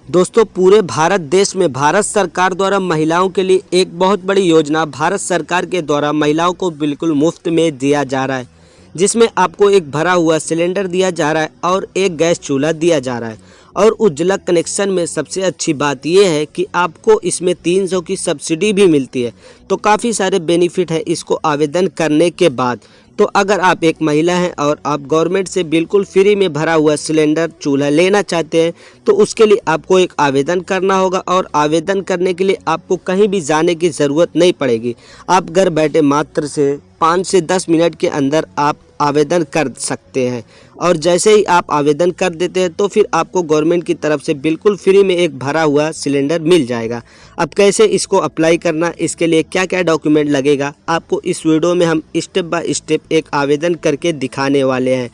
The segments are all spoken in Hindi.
दोस्तों पूरे भारत देश में भारत सरकार द्वारा महिलाओं के लिए एक बहुत बड़ी योजना भारत सरकार के द्वारा महिलाओं को बिल्कुल मुफ्त में दिया जा रहा है, जिसमें आपको एक भरा हुआ सिलेंडर दिया जा रहा है और एक गैस चूल्हा दिया जा रहा है। और उज्ज्वला कनेक्शन में सबसे अच्छी बात यह है कि आपको इसमें 300 की सब्सिडी भी मिलती है। तो काफ़ी सारे बेनिफिट है इसको आवेदन करने के बाद। तो अगर आप एक महिला हैं और आप गवर्नमेंट से बिल्कुल फ्री में भरा हुआ सिलेंडर चूल्हा लेना चाहते हैं तो उसके लिए आपको एक आवेदन करना होगा। और आवेदन करने के लिए आपको कहीं भी जाने की ज़रूरत नहीं पड़ेगी। आप घर बैठे मात्र से 5 से 10 मिनट के अंदर आप आवेदन कर सकते हैं। और जैसे ही आप आवेदन कर देते हैं तो फिर आपको गवर्नमेंट की तरफ से बिल्कुल फ्री में एक भरा हुआ सिलेंडर मिल जाएगा। अब कैसे इसको अप्लाई करना, इसके लिए क्या क्या डॉक्यूमेंट लगेगा, आपको इस वीडियो में हम स्टेप बाय स्टेप एक आवेदन करके दिखाने वाले हैं।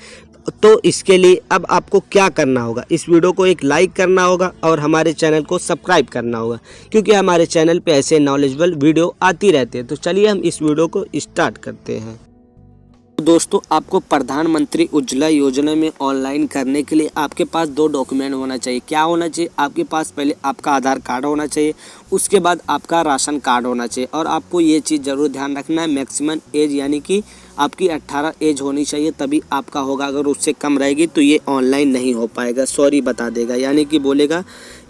तो इसके लिए अब आपको क्या करना होगा, इस वीडियो को एक लाइक करना होगा और हमारे चैनल को सब्सक्राइब करना होगा, क्योंकि हमारे चैनल पे ऐसे नॉलेजेबल वीडियो आती रहती है। तो चलिए हम इस वीडियो को स्टार्ट करते हैं। दोस्तों आपको प्रधानमंत्री उज्ज्वला योजना में ऑनलाइन करने के लिए आपके पास 2 डॉक्यूमेंट होना चाहिए। क्या होना चाहिए? आपके पास पहले आपका आधार कार्ड होना चाहिए, उसके बाद आपका राशन कार्ड होना चाहिए। और आपको ये चीज़ ज़रूर ध्यान रखना है, मैक्सिमम एज यानी कि आपकी 18 एज होनी चाहिए तभी आपका होगा। अगर उससे कम रहेगी तो ये ऑनलाइन नहीं हो पाएगा, सॉरी बता देगा, यानी कि बोलेगा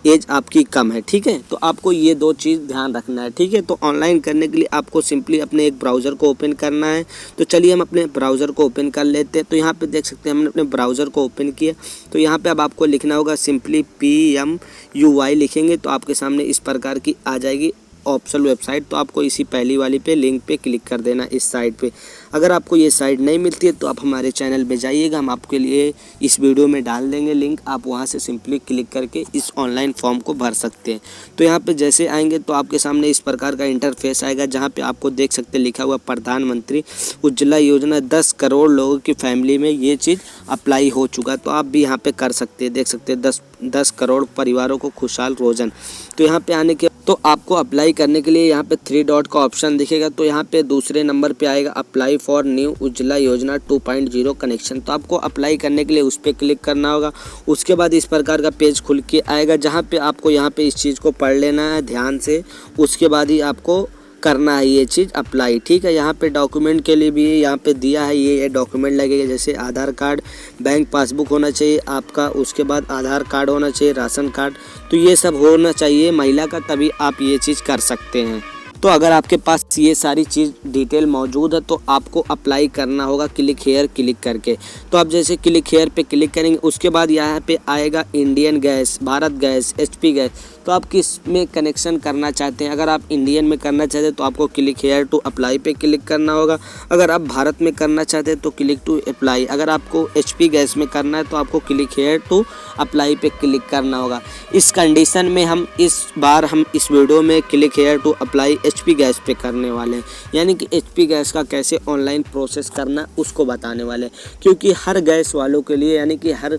एज आपकी कम है। ठीक है, तो आपको ये 2 चीज़ ध्यान रखना है। ठीक है, तो ऑनलाइन करने के लिए आपको सिंपली अपने एक ब्राउज़र को ओपन करना है। तो चलिए हम अपने ब्राउज़र को ओपन कर लेते हैं। तो यहाँ पे देख सकते हैं हमने अपने ब्राउज़र को ओपन किया। तो यहाँ पे अब आपको लिखना होगा सिंपली PMUY लिखेंगे तो आपके सामने इस प्रकार की आ जाएगी ऑप्शनल वेबसाइट। तो आपको इसी पहली वाली पे लिंक पे क्लिक कर देना इस साइट पे। अगर आपको ये साइट नहीं मिलती है तो आप हमारे चैनल पे जाइएगा, हम आपके लिए इस वीडियो में डाल देंगे लिंक। आप वहाँ से सिंपली क्लिक करके इस ऑनलाइन फॉर्म को भर सकते हैं। तो यहाँ पे जैसे आएंगे तो आपके सामने इस प्रकार का इंटरफेस आएगा, जहाँ पे आपको देख सकते हैं लिखा हुआ प्रधानमंत्री उज्ज्वला योजना 10 करोड़ लोगों की फैमिली में ये चीज़ अप्लाई हो चुका। तो आप भी यहाँ पे कर सकते हैं, देख सकते हैं 10 करोड़ परिवारों को खुशहाल रोजन। तो यहाँ पे आने के तो आपको अप्लाई करने के लिए यहाँ पे 3 डॉट का ऑप्शन दिखेगा। तो यहाँ पे दूसरे नंबर पे आएगा अप्लाई फॉर न्यू उज्ज्वला योजना 2.0 कनेक्शन। तो आपको अप्लाई करने के लिए उस पर क्लिक करना होगा। उसके बाद इस प्रकार का पेज खुल के आएगा, जहाँ पे आपको यहाँ पे इस चीज़ को पढ़ लेना है ध्यान से। उसके बाद ही आपको करना है ये चीज़ अप्लाई। ठीक है, यहाँ पे डॉक्यूमेंट के लिए भी यहाँ पे दिया है, ये डॉक्यूमेंट लगेगा, जैसे आधार कार्ड, बैंक पासबुक होना चाहिए आपका, उसके बाद आधार कार्ड होना चाहिए, राशन कार्ड। तो ये सब होना चाहिए महिला का, तभी आप ये चीज़ कर सकते हैं। तो अगर आपके पास ये सारी चीज़ डिटेल मौजूद है तो आपको अप्लाई करना होगा क्लिक हेयर क्लिक करके। तो आप जैसे क्लिक हेयर पे क्लिक करेंगे उसके बाद यहाँ पे आएगा Indian gas, Bharat gas, HP gas. तो आप किस में कनेक्शन करना चाहते हैं? अगर आप इंडियन में करना चाहते हैं तो आपको क्लिक हेयर टू अप्लाई पे क्लिक करना होगा। अगर आप भारत में करना चाहते हैं तो क्लिक टू अप्लाई। अगर आपको HP गैस में करना है तो आपको क्लिक हेयर टू अप्लाई पे क्लिक करना होगा। इस कंडीशन में हम इस वीडियो में click here to apply HP gas पे करने वाले हैं, यानी कि HP गैस का कैसे ऑनलाइन प्रोसेस करना उसको बताने वाले हैं। क्योंकि हर गैस वालों के लिए, यानी कि हर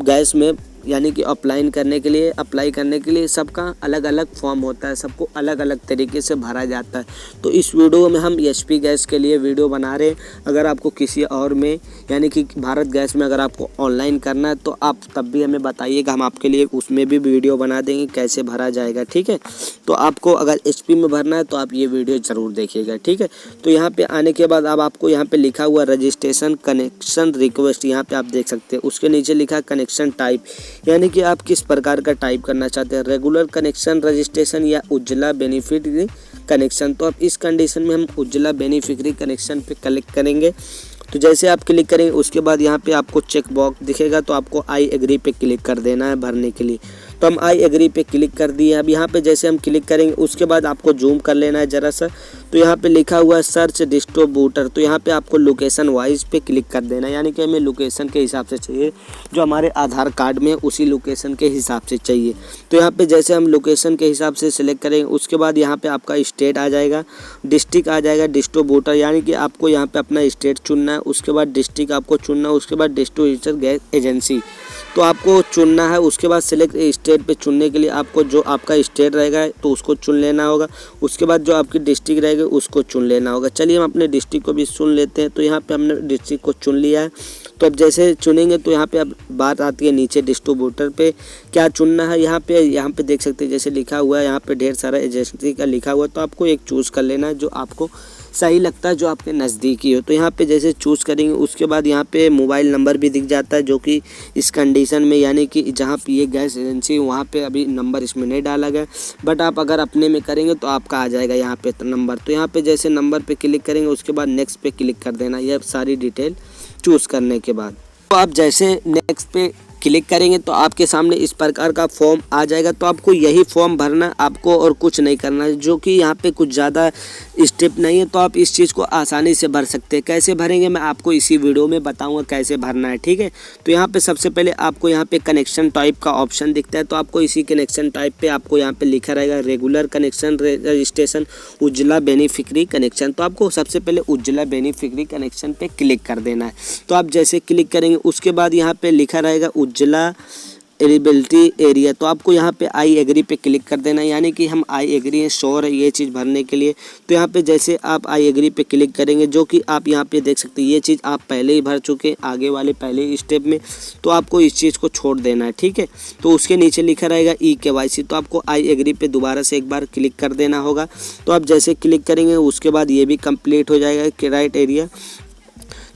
गैस में यानी कि अप्लाई करने के लिए सबका अलग अलग फॉर्म होता है, सबको अलग अलग तरीके से भरा जाता है। तो इस वीडियो में हम HP गैस के लिए वीडियो बना रहे हैं। अगर आपको किसी और में यानी कि भारत गैस में अगर आपको ऑनलाइन करना है तो आप तब भी हमें बताइएगा, हम आपके लिए उसमें भी वीडियो बना देंगे कैसे भरा जाएगा। ठीक है, तो आपको अगर HP में भरना है तो आप ये वीडियो ज़रूर देखिएगा। ठीक है, तो यहाँ पर आने के बाद अब आपको यहाँ पर लिखा हुआ रजिस्ट्रेशन कनेक्शन रिक्वेस्ट, यहाँ पर आप देख सकते हैं। उसके नीचे लिखा कनेक्शन टाइप, यानी कि आप किस प्रकार का टाइप करना चाहते हैं, रेगुलर कनेक्शन रजिस्ट्रेशन या उज्ज्वला बेनिफिशियरी कनेक्शन। तो अब इस कंडीशन में हम उज्ज्वला बेनिफिशियरी कनेक्शन पे क्लिक करेंगे। तो जैसे आप क्लिक करेंगे उसके बाद यहाँ पे आपको चेक बॉक्स दिखेगा, तो आपको आई एग्री पे क्लिक कर देना है भरने के लिए। तो हम आई एग्री पे क्लिक कर दिए। अब यहाँ पे जैसे हम क्लिक करेंगे उसके बाद आपको जूम कर लेना है ज़रा सा। तो यहाँ पे लिखा हुआ है सर्च डिस्ट्रीब्यूटर। तो यहाँ पे आपको लोकेशन वाइज पे क्लिक कर देना है, यानी कि हमें लोकेशन के हिसाब से चाहिए, जो हमारे आधार कार्ड में उसी लोकेशन के हिसाब से चाहिए। तो यहाँ पे जैसे हम लोकेशन के हिसाब से सिलेक्ट करेंगे उसके बाद यहाँ पे आपका स्टेट आ जाएगा, डिस्ट्रिक्ट आ जाएगा, डिस्ट्रीब्यूटर, यानी कि आपको यहाँ पे अपना स्टेट चुनना है, उसके बाद डिस्ट्रिक्ट आपको चुनना है, उसके बाद डिस्ट्रीब्यूटर गैस एजेंसी तो आपको चुनना है। उसके बाद सिलेक्ट स्टेट पे चुनने के लिए आपको जो आपका स्टेट रहेगा तो उसको चुन लेना होगा। उसके बाद जो आपकी डिस्ट्रिक्ट रहेगी उसको चुन लेना होगा। चलिए हम अपने डिस्ट्रिक्ट को भी चुन लेते हैं। तो यहाँ पे हमने डिस्ट्रिक्ट को चुन लिया है। तो अब जैसे चुनेंगे तो यहाँ पे अब बात आती है नीचे डिस्ट्रीब्यूटर पे क्या चुनना है। यहाँ पे देख सकते हैं जैसे लिखा हुआ है, यहाँ पे ढेर सारा एजेंसी का लिखा हुआ है, तो आपको एक चूज़ कर लेना है जो आपको सही लगता है, जो आपके नज़दीकी हो। तो यहाँ पे जैसे चूज़ करेंगे उसके बाद यहाँ पे मोबाइल नंबर भी दिख जाता है, जो कि इस कंडीशन में यानी कि जहाँ पे ये गैस एजेंसी वहाँ पे अभी नंबर इसमें नहीं डाला गया, बट आप अगर अपने में करेंगे तो आपका आ जाएगा यहाँ पे नंबर। तो यहाँ पे जैसे नंबर पे क्लिक करेंगे उसके बाद नेक्स्ट पे क्लिक कर देना, यह सारी डिटेल चूज़ करने के बाद। तो आप जैसे नेक्स्ट पे क्लिक करेंगे तो आपके सामने इस प्रकार का फॉर्म आ जाएगा। तो आपको यही फॉर्म भरना, आपको और कुछ नहीं करना है, जो कि यहाँ पे कुछ ज़्यादा स्टेप नहीं है। तो आप इस चीज़ को आसानी से भर सकते हैं। कैसे भरेंगे मैं आपको इसी वीडियो में बताऊंगा कैसे भरना है, ठीक है। तो यहाँ पे सबसे पहले आपको यहाँ पे कनेक्शन टाइप का ऑप्शन दिखता है, तो आपको इसी कनेक्शन टाइप पे आपको यहाँ पे लिखा रहेगा regular connection, registration, Ujjwala beneficiary connection. तो आपको सबसे पहले उज्ज्वला बेनिफिशियरी कनेक्शन पे क्लिक कर देना है। तो आप जैसे क्लिक करेंगे उसके बाद यहाँ पे लिखा रहेगा उज्ज्वला एलिजिबिलिटी एरिया, तो आपको यहाँ पे आई एग्री पे क्लिक कर देना है, यानी कि हम आई एग्री हैं, श्योर है ये चीज़ भरने के लिए। तो यहाँ पे जैसे आप आई एग्री पे क्लिक करेंगे, जो कि आप यहाँ पे देख सकते हैं ये चीज़ आप पहले ही भर चुके हैं आगे वाले पहले स्टेप में, तो आपको इस चीज़ को छोड़ देना है, ठीक है। तो उसके नीचे लिखा रहेगा EKYC, तो आपको आई एग्री पे दोबारा से एक बार क्लिक कर देना होगा। तो आप जैसे क्लिक करेंगे उसके बाद ये भी कंप्लीट हो जाएगा क्राइट एरिया।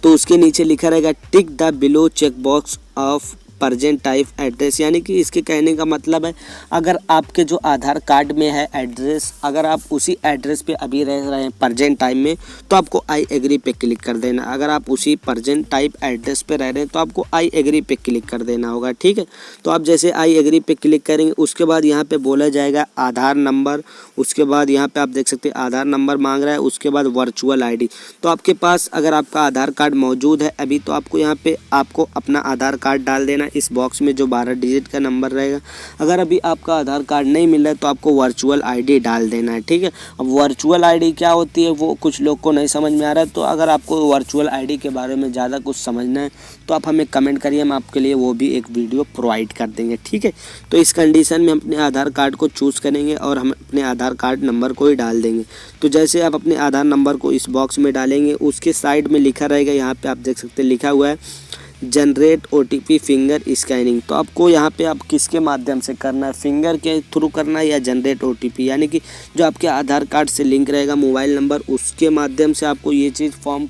तो उसके नीचे लिखा रहेगा tick the below check box of present type address, यानी कि इसके कहने का मतलब है अगर आपके जो आधार कार्ड में है एड्रेस, अगर आप उसी एड्रेस पे अभी रह रहे हैं प्रेजेंट टाइम में, तो आपको आई एग्री पे क्लिक कर देना। अगर आप उसी प्रेजेंट टाइप एड्रेस पे रह रहे हैं तो आपको आई एग्री पे क्लिक कर देना होगा, ठीक है। तो आप जैसे आई एग्री पे क्लिक करेंगे उसके बाद यहाँ पे बोला जाएगा आधार नंबर, उसके बाद यहाँ पे आप देख सकते हैं आधार नंबर मांग रहा है, उसके बाद वर्चुअल ID। तो आपके पास अगर आपका आधार कार्ड मौजूद है अभी, तो आपको यहाँ पे आपको अपना आधार कार्ड डाल देना इस बॉक्स में जो 12 डिजिट का नंबर रहेगा। अगर अभी आपका आधार कार्ड नहीं मिल रहा है तो आपको वर्चुअल ID डाल देना है, ठीक है। अब वर्चुअल ID क्या होती है वो कुछ लोग को नहीं समझ में आ रहा है, तो अगर आपको वर्चुअल ID के बारे में ज़्यादा कुछ समझना है तो आप हमें कमेंट करिए, हम आपके लिए वो भी एक वीडियो प्रोवाइड कर देंगे, ठीक है। तो इस कंडीशन में हम अपने आधार कार्ड को चूज़ करेंगे और हम अपने आधार कार्ड नंबर को ही डाल देंगे। तो जैसे आप अपने आधार नंबर को इस बॉक्स में डालेंगे उसके साइड में लिखा रहेगा, यहाँ पे आप देख सकते हैं लिखा हुआ है जनरेट OTP फिंगर स्कैनिंग। तो आपको यहाँ पे आप किसके माध्यम से करना है, फिंगर के थ्रू करना है या जनरेट OTP, यानी कि जो आपके आधार कार्ड से लिंक रहेगा मोबाइल नंबर उसके माध्यम से आपको ये चीज़ फॉर्म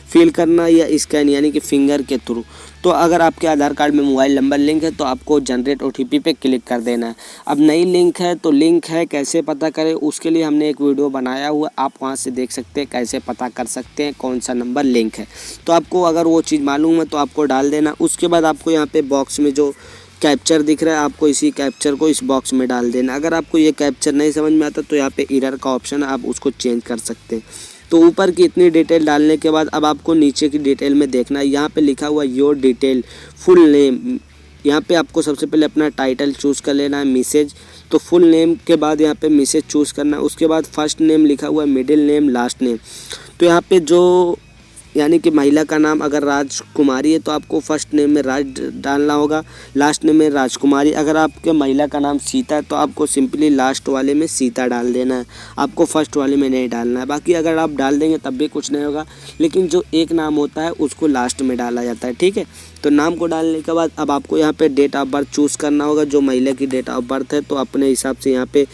फिल करना या स्कैन यानी कि फिंगर के थ्रू। तो अगर आपके आधार कार्ड में मोबाइल नंबर लिंक है तो आपको जनरेट OTP पे क्लिक कर देना है। अब नहीं लिंक है तो लिंक है कैसे पता करें, उसके लिए हमने एक वीडियो बनाया हुआ, आप वहां से देख सकते हैं कैसे पता कर सकते हैं कौन सा नंबर लिंक है। तो आपको अगर वो चीज़ मालूम है तो आपको डाल देना। उसके बाद आपको यहाँ पे बॉक्स में जो कैप्चर दिख रहा है आपको इसी कैप्चर को इस बॉक्स में डाल देना। अगर आपको ये कैप्चर नहीं समझ में आता तो यहाँ पे एरर का ऑप्शन है, आप उसको चेंज कर सकते हैं। तो ऊपर की इतनी डिटेल डालने के बाद अब आपको नीचे की डिटेल में देखना है, यहाँ पे लिखा हुआ योर डिटेल फुल नेम। यहाँ पे आपको सबसे पहले अपना टाइटल चूज़ कर लेना है मैसेज, तो फुल नेम के बाद यहाँ पे मैसेज चूज़ करना है। उसके बाद फर्स्ट नेम लिखा हुआ है, मिडिल नेम, लास्ट नेम। तो यहाँ पे जो यानी कि महिला का नाम अगर राजकुमारी है तो आपको फर्स्ट नेम में राज डालना होगा, लास्ट नेम में राजकुमारी। अगर आपके महिला का नाम सीता है तो आपको सिंपली लास्ट वाले में सीता डाल देना है, आपको फर्स्ट वाले में नहीं डालना है। बाकी अगर आप डाल देंगे तब भी कुछ नहीं होगा, लेकिन जो एक नाम होता है उसको लास्ट में डाला जाता है, ठीक है। तो नाम को डालने के बाद अब आपको यहाँ पे डेट ऑफ बर्थ चूज़ करना होगा। जो महिला की डेट ऑफ बर्थ है तो अपने हिसाब से यहाँ पे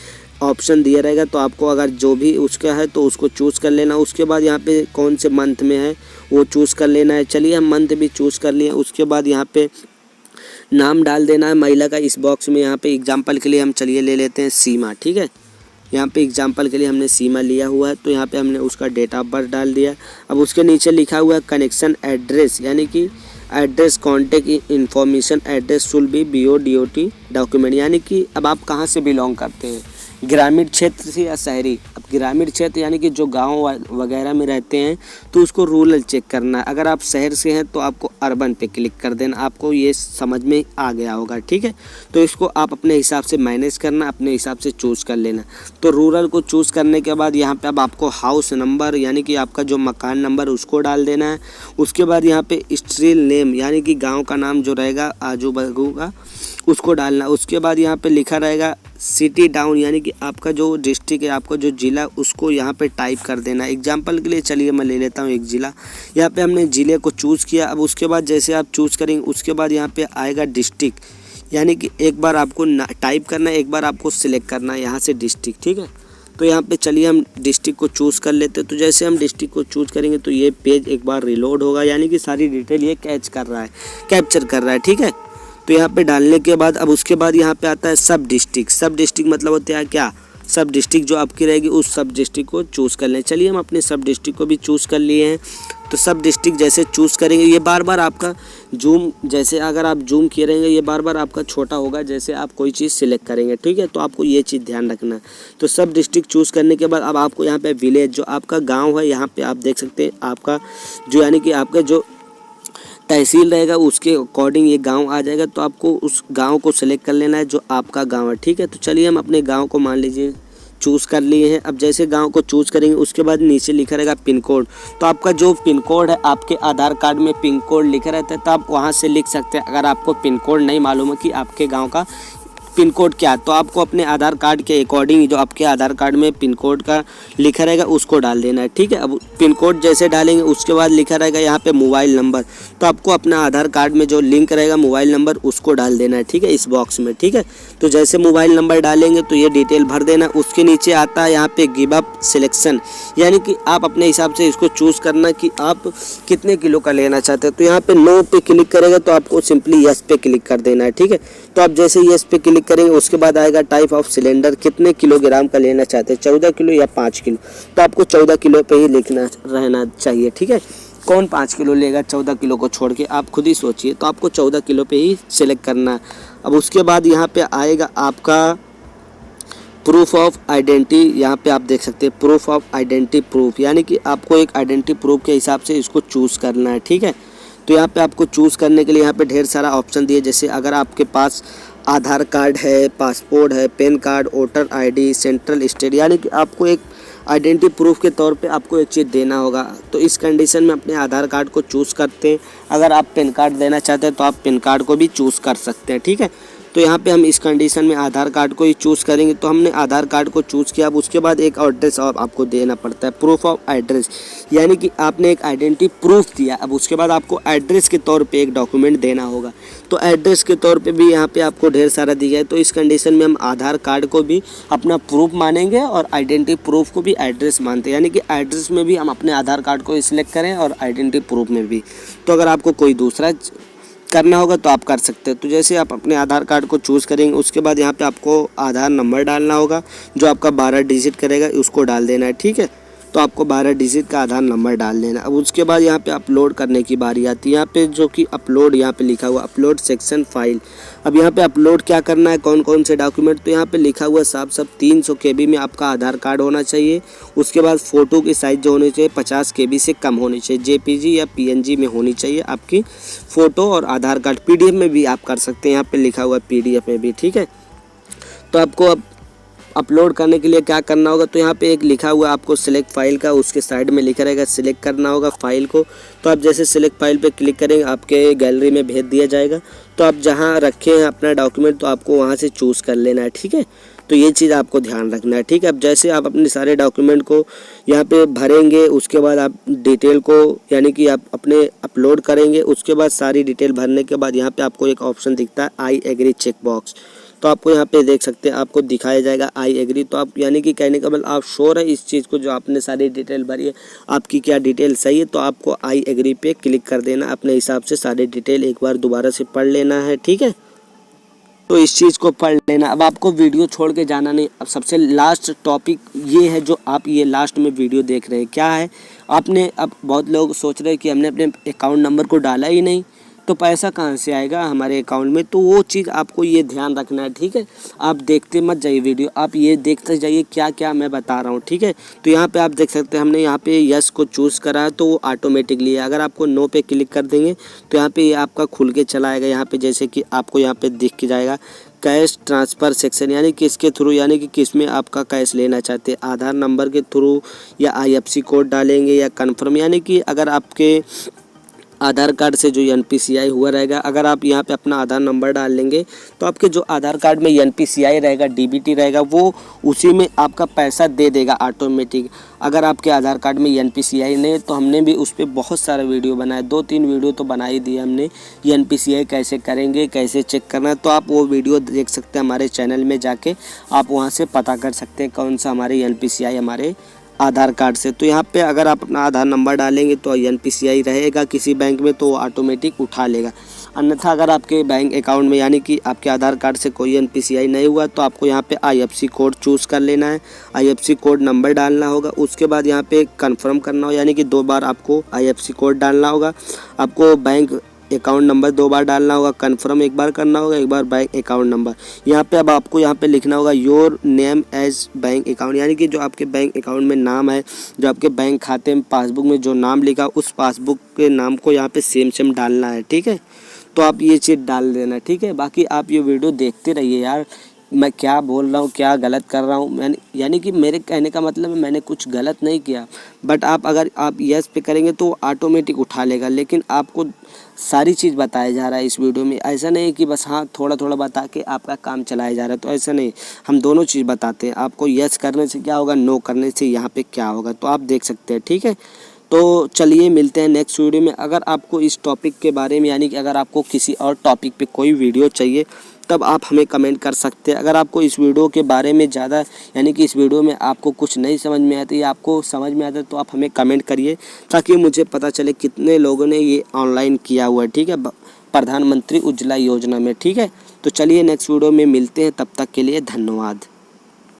ऑप्शन दिया रहेगा, तो आपको अगर जो भी उसका है तो उसको चूज़ कर लेना। उसके बाद यहाँ पे कौन से मंथ में है वो चूज़ कर लेना है। चलिए हम मंथ भी चूज़ कर लिए। उसके बाद यहाँ पे नाम डाल देना है महिला का इस बॉक्स में। यहाँ पे एग्जांपल के लिए हम चलिए ले लेते हैं सीमा, ठीक है। यहाँ पे एग्जांपल के लिए हमने सीमा लिया हुआ है, तो यहाँ पे हमने उसका डेट ऑफ बर्थ डाल दिया। अब उसके नीचे लिखा हुआ है कनेक्शन एड्रेस, यानी कि address contact information address should be BO/DOT document, यानी कि अब आप कहाँ से बिलोंग करते हैं, ग्रामीण क्षेत्र से या शहरी। अब ग्रामीण क्षेत्र यानी कि जो गांव वगैरह में रहते हैं तो उसको रूरल चेक करना है। अगर आप शहर से हैं तो आपको अर्बन पे क्लिक कर देना। आपको ये समझ में आ गया होगा, ठीक है। तो इसको आप अपने हिसाब से मैनेज करना, अपने हिसाब से चूज़ कर लेना। तो रूरल को चूज़ करने के बाद यहाँ पे अब आपको हाउस नंबर यानी कि आपका जो मकान नंबर उसको डाल देना है। उसके बाद यहाँ पे स्ट्रीट नेम यानी कि गाँव का नाम जो रहेगा आजू बाजू का उसको डालना। उसके बाद यहाँ पे लिखा रहेगा सिटी डाउन यानी कि आपका जो डिस्ट्रिक्ट है, आपका जो ज़िला, उसको यहाँ पे टाइप कर देना है। एग्जांपल के लिए चलिए मैं ले लेता हूँ एक ज़िला। यहाँ पे हमने ज़िले को चूज़ किया। अब उसके बाद जैसे आप चूज़ करेंगे उसके बाद यहाँ पे आएगा डिस्ट्रिक्ट, यानी कि एक बार आपको टाइप करना है, एक बार आपको सिलेक्ट करना है यहाँ से डिस्ट्रिक्ट, ठीक है। तो यहाँ पे चलिए हम डिस्ट्रिक्ट को चूज़ कर लेते हैं। तो जैसे हम डिस्ट्रिक्ट को चूज़ करेंगे तो ये पेज एक बार रिलोड होगा, यानी कि सारी डिटेल ये कैप्चर कर रहा है, ठीक है। तो यहाँ पे डालने के बाद अब उसके बाद यहाँ पे आता है सब डिस्ट्रिक्ट। सब डिस्ट्रिक्ट मतलब होता है क्या, सब डिस्ट्रिक्ट जो आपकी रहेगी उस सब डिस्ट्रिक्ट को चूज़ कर लें। चलिए हम अपने सब डिस्ट्रिक्ट को भी चूज़ कर लिए हैं। तो सब डिस्ट्रिक्ट जैसे चूज़ करेंगे, ये बार बार आपका जूम, जैसे अगर आप जूम किए रहेंगे ये बार बार आपका छोटा होगा जैसे आप कोई चीज़ सिलेक्ट करेंगे, ठीक है। तो आपको ये चीज़ ध्यान रखना है। तो सब डिस्ट्रिक्ट चूज़ करने के बाद अब आपको यहाँ पे विलेज, जो आपका गाँव है, यहाँ पर आप देख सकते हैं आपका जो यानी कि आपका जो तहसील रहेगा उसके अकॉर्डिंग ये गांव आ जाएगा। तो आपको उस गांव को सिलेक्ट कर लेना है जो आपका गांव है, ठीक है। तो चलिए हम अपने गांव को मान लीजिए चूज़ कर लिए हैं। अब जैसे गांव को चूज़ करेंगे उसके बाद नीचे लिखा रहेगा पिन कोड। तो आपका जो पिन कोड है, आपके आधार कार्ड में पिन कोड लिखा रहता है तो आप वहां से लिख सकते हैं। अगर आपको पिन कोड नहीं मालूम है कि आपके गाँव का पिन कोड क्या, तो आपको अपने आधार कार्ड के अकॉर्डिंग जो आपके आधार कार्ड में पिन कोड का लिखा रहेगा उसको डाल देना है, ठीक है। अब पिन कोड जैसे डालेंगे उसके बाद लिखा रहेगा यहाँ पे मोबाइल नंबर। तो आपको अपना आधार कार्ड में जो लिंक रहेगा मोबाइल नंबर उसको डाल देना है, ठीक है, इस बॉक्स में, ठीक है। तो जैसे मोबाइल नंबर डालेंगे तो ये डिटेल भर देना। उसके नीचे आता है यहाँ पे गिव अप सिलेक्शन, यानी कि आप अपने हिसाब से इसको चूज़ करना कि आप कितने किलो का लेना चाहते हैं। तो यहाँ पे नो पे क्लिक करेगा तो आपको सिंपली यस पे क्लिक कर देना है, ठीक है। तो आप जैसे यस पे क्लिक करेंगे उसके बाद आएगा टाइप ऑफ सिलेंडर, कितने किलोग्राम का लेना चाहते हैं, 14 किलो या 5 किलो। तो आपको 14 किलो पे ही लिखना रहना चाहिए, ठीक है। कौन 5 किलो लेगा 14 किलो को छोड़ के, आप खुद ही सोचिए। तो आपको 14 किलो पे ही सिलेक्ट करना है। अब उसके बाद यहाँ पे आएगा आपका प्रूफ ऑफ आइडेंटिटी। यहाँ पे आप देख सकते हैं प्रूफ ऑफ आइडेंटिटी प्रूफ, यानी कि आपको एक आइडेंटिटी प्रूफ के हिसाब से इसको चूज़ करना है, ठीक है। तो यहाँ पे आपको चूज़ करने के लिए यहाँ पे ढेर सारा ऑप्शन दिए, जैसे अगर आपके पास आधार कार्ड है, पासपोर्ट है, pan card, voter ID, central state, यानी कि आपको एक आइडेंटिटी प्रूफ के तौर पे आपको एक चीज़ देना होगा। तो इस कंडीशन में अपने आधार कार्ड को चूज़ करते हैं। अगर आप पैन कार्ड देना चाहते हैं तो आप पैन कार्ड को भी चूज़ कर सकते हैं, ठीक है। तो यहाँ पे हम इस कंडीशन में आधार कार्ड को ही चूज़ करेंगे। तो हमने आधार कार्ड को चूज़ किया। अब उसके बाद एक एड्रेस और आपको देना पड़ता है, प्रूफ ऑफ एड्रेस, यानी कि आपने एक आइडेंटिटी प्रूफ दिया। अब उसके बाद आपको एड्रेस के तौर पे एक डॉक्यूमेंट देना होगा। तो एड्रेस के तौर पे भी यहाँ पे आपको ढेर सारा दिया है। तो इस कंडीशन में हम आधार कार्ड को भी अपना प्रूफ मानेंगे और आइडेंटिटी प्रूफ को भी एड्रेस मानते हैं, यानी कि एड्रेस में भी हम अपने आधार कार्ड को सिलेक्ट करें और आइडेंटिटी प्रूफ में भी। तो अगर आपको कोई दूसरा करना होगा तो आप कर सकते हैं। तो जैसे आप अपने आधार कार्ड को चूज़ करेंगे उसके बाद यहाँ पे आपको आधार नंबर डालना होगा, जो आपका 12 डिजिट करेगा उसको डाल देना है, ठीक है। तो आपको 12 डिजिट का आधार नंबर डाल देना। अब उसके बाद यहाँ पे अपलोड करने की बारी आती है। यहाँ पे जो कि अपलोड, यहाँ पे लिखा हुआ अपलोड सेक्शन फाइल। अब यहाँ पे अपलोड क्या करना है, कौन कौन से डॉक्यूमेंट, तो यहाँ पे लिखा हुआ साफ 300 KB में आपका आधार कार्ड होना चाहिए। उसके बाद फ़ोटो की साइज़ जो होनी चाहिए 50 KB से कम होनी चाहिए, JPG या PNG में होनी चाहिए आपकी फ़ोटो और आधार कार्ड। PDF में भी आप कर सकते हैं, यहाँ पे लिखा हुआ PDF में भी, ठीक है। तो आपको अब अपलोड करने के लिए क्या करना होगा, तो यहाँ पे एक लिखा हुआ आपको सिलेक्ट फाइल का, उसके साइड में लिखा रहेगा सिलेक्ट करना होगा फाइल को। तो आप जैसे सिलेक्ट फाइल पे क्लिक करेंगे आपके गैलरी में भेज दिया जाएगा। तो आप जहाँ रखे हैं अपना डॉक्यूमेंट तो आपको वहाँ से चूज़ कर लेना है, ठीक है। तो ये चीज़ आपको ध्यान रखना है, ठीक है। अब जैसे आप अपने सारे डॉक्यूमेंट को यहाँ पे भरेंगे उसके बाद आप डिटेल को यानी कि आप अपने अपलोड करेंगे। उसके बाद सारी डिटेल भरने के बाद यहाँ पे आपको एक ऑप्शन दिखता है आई एग्री चेक बॉक्स। तो आपको यहाँ पे देख सकते हैं, आपको दिखाया जाएगा आई एग्री। तो आप यानी कि कहने का मतलब आप श्योर है इस चीज़ को, जो आपने सारी डिटेल भरी है आपकी क्या डिटेल सही है। तो आपको आई एग्री पे क्लिक कर देना, अपने हिसाब से सारी डिटेल एक बार दोबारा से पढ़ लेना है, ठीक है। तो इस चीज़ को पढ़ लेना। अब आपको वीडियो छोड़ के जाना नहीं। अब सबसे लास्ट टॉपिक ये है जो आप ये लास्ट में वीडियो देख रहे हैं, क्या है आपने, अब बहुत लोग सोच रहे हैं कि हमने अपने अकाउंट नंबर को डाला ही नहीं तो पैसा कहाँ से आएगा हमारे अकाउंट में। तो वो चीज़ आपको ये ध्यान रखना है, ठीक है। आप देखते मत जाइए वीडियो, आप ये देखते जाइए क्या क्या मैं बता रहा हूँ, ठीक है। तो यहाँ पे आप देख सकते हैं हमने यहाँ पे यस को चूज़ करा है तो वो ऑटोमेटिकली है। अगर आपको नो पे क्लिक कर देंगे तो यहाँ पे ये आपका खुल के चला आएगा। यहाँ पे जैसे कि आपको यहाँ पे दिख के जाएगा कैश ट्रांसफ़र सेक्शन, यानी किसके थ्रू, यानी कि किस में आपका कैश लेना चाहते हैं, आधार नंबर के थ्रू या IFSC कोड डालेंगे या कन्फर्म, यानी कि अगर आपके आधार कार्ड से जो एनपीसीआई हुआ रहेगा, अगर आप यहाँ पे अपना आधार नंबर डाल लेंगे तो आपके जो आधार कार्ड में एनपीसीआई रहेगा, डीबीटी रहेगा, वो उसी में आपका पैसा दे देगा ऑटोमेटिक। अगर आपके आधार कार्ड में एनपीसीआई नहीं है तो हमने भी उस पर बहुत सारा वीडियो बनाया, 2-3 वीडियो तो बना ही दिए हमने, एनपीसीआई कैसे करेंगे, कैसे चेक करना है। तो आप वो वीडियो देख सकते हैं हमारे चैनल में जाके, आप वहाँ से पता कर सकते हैं कौन सा हमारे एनपीसीआई हमारे आधार कार्ड से। तो यहाँ पे अगर आप अपना आधार नंबर डालेंगे तो एनपीसीआई रहेगा किसी बैंक में तो वो ऑटोमेटिक उठा लेगा। अन्यथा अगर आपके बैंक अकाउंट में यानी कि आपके आधार कार्ड से कोई एनपीसीआई नहीं हुआ तो आपको यहाँ पे आईएफएससी कोड चूज़ कर लेना है, आईएफएससी कोड नंबर डालना होगा। उसके बाद यहाँ पे कन्फर्म करना हो, यानी कि 2 बार आपको आईएफएससी कोड डालना होगा। आपको बैंक अकाउंट नंबर 2 बार डालना होगा, कन्फर्म 1 बार करना होगा, 1 बार बैंक अकाउंट नंबर। यहाँ पे अब आपको यहाँ पे लिखना होगा your name as bank account, यानी कि जो आपके बैंक अकाउंट में नाम है, जो आपके बैंक खाते में पासबुक में जो नाम लिखा उस पासबुक के नाम को यहाँ पे सेम डालना है, ठीक है। तो आप ये चीज़ डाल देना, ठीक है। बाकी आप ये वीडियो देखते रहिए यार, मैं क्या बोल रहा हूँ, क्या गलत कर रहा हूँ, मैंने यानी कि मेरे कहने का मतलब है मैंने कुछ गलत नहीं किया, बट अगर आप यस पे करेंगे तो ऑटोमेटिक उठा लेगा। लेकिन आपको सारी चीज़ बताया जा रहा है इस वीडियो में, ऐसा नहीं है कि बस हाँ थोड़ा थोड़ा बता के आपका काम चलाया जा रहा है, तो ऐसा नहीं, हम दोनों चीज़ बताते हैं आपको। यस करने से क्या होगा, नो करने से यहाँ पे क्या होगा, तो आप देख सकते हैं, ठीक है। तो चलिए मिलते हैं नेक्स्ट वीडियो में। अगर आपको इस टॉपिक के बारे में यानी कि अगर आपको किसी और टॉपिक पे कोई वीडियो चाहिए तब आप हमें कमेंट कर सकते हैं। अगर आपको इस वीडियो के बारे में ज़्यादा यानी कि इस वीडियो में आपको कुछ नहीं समझ में आता या आपको समझ में आता है तो आप हमें कमेंट करिए, ताकि मुझे पता चले कितने लोगों ने ये ऑनलाइन किया हुआ है, ठीक है, प्रधानमंत्री उज्ज्वला योजना में, ठीक है। तो चलिए नेक्स्ट वीडियो में मिलते हैं, तब तक के लिए धन्यवाद।